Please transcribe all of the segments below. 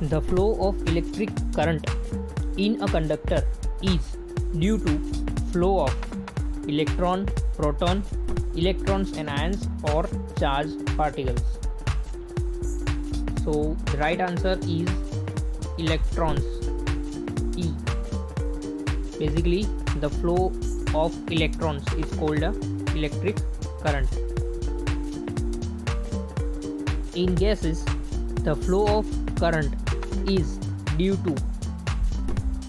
The flow of electric current in a conductor is due to flow of electron, proton, electrons and ions or charged particles. So the right answer is electrons, E. Basically the flow of electrons is called a electric current. In gases, the flow of current is due to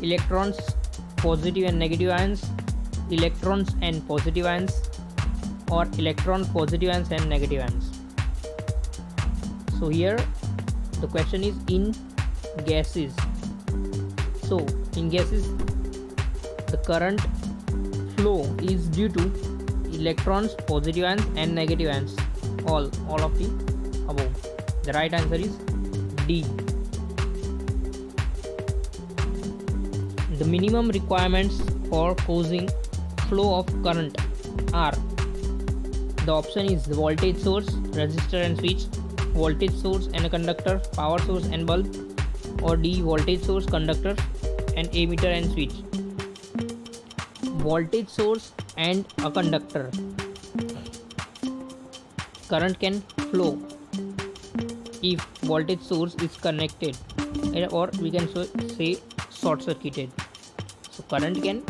electrons, positive and negative ions, electrons and positive ions, or electron positive ions and negative ions. So here the question is in gases. So in gases the current flow is due to electrons, positive ions and negative ions, all of the above. The right answer is D. The minimum requirements for causing flow of current are, the option is the voltage source, resistor and switch, voltage source and a conductor, power source and bulb, or D, voltage source, conductor and ammeter and switch. Voltage source and a conductor, current can flow if voltage source is connected, or we can say short circuited. So current can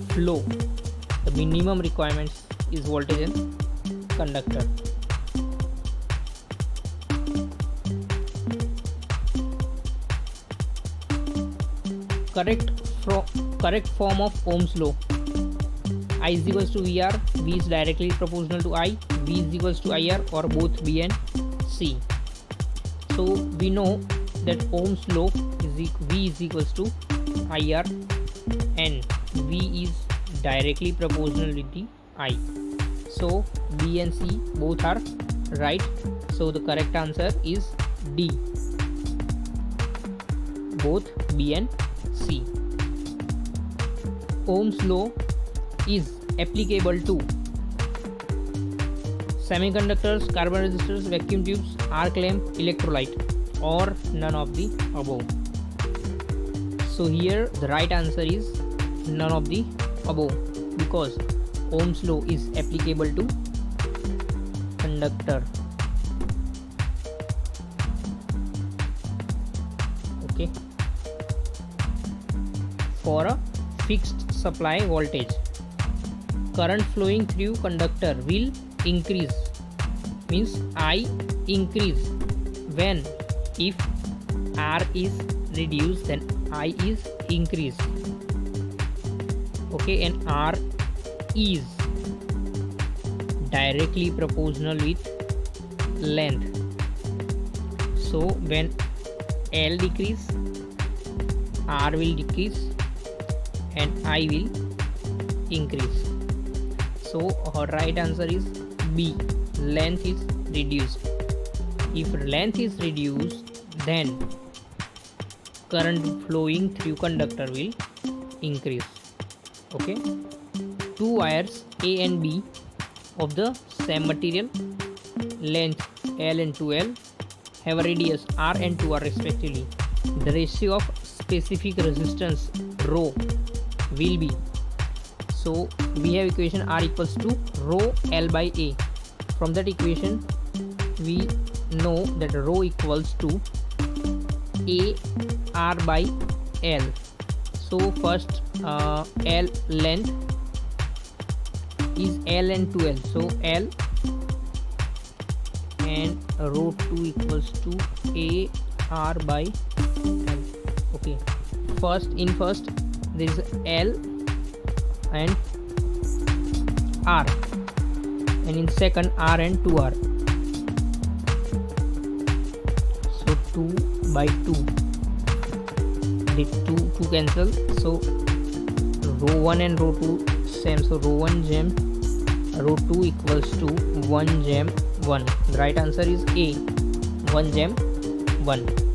flow. The minimum requirements is voltage and conductor. Correct form of Ohm's law. I is equals to VR, V is directly proportional to I, V is equals to IR, or both B and C. So we know that Ohm's law is V is equals to IR and V is directly proportional with the I. So B and C both are right. So the correct answer is D, both B and C. Ohm's law is applicable to semiconductors, carbon resistors, vacuum tubes, arc lamp, electrolyte, or none of the above. So here the right answer is none of the above, because Ohm's law is applicable to conductor. Okay. For a fixed supply voltage, current flowing through conductor will increase, means I increase, when if R is reduced then I is increased. Okay, and R is directly proportional with length. So when L decrease, R will decrease and I will increase. So our right answer is B, length is reduced. If length is reduced, then current flowing through conductor will increase. Okay, two wires A and B of the same material, length L and 2L, have a radius R and 2R respectively. The ratio of specific resistance rho will be, so we have equation R equals to rho L by A. From that equation we know that rho equals to A R by L. So first L length is L and 2L, so L and rho 2 equals to A R by L. Okay, first there is L and R, and in second R and 2R. So 2 by 2, the 2 cancel, so rho 1 and rho 2 same, so rho 1 gem rho 2 equals to 1 gem 1. The right answer is A, 1 gem 1.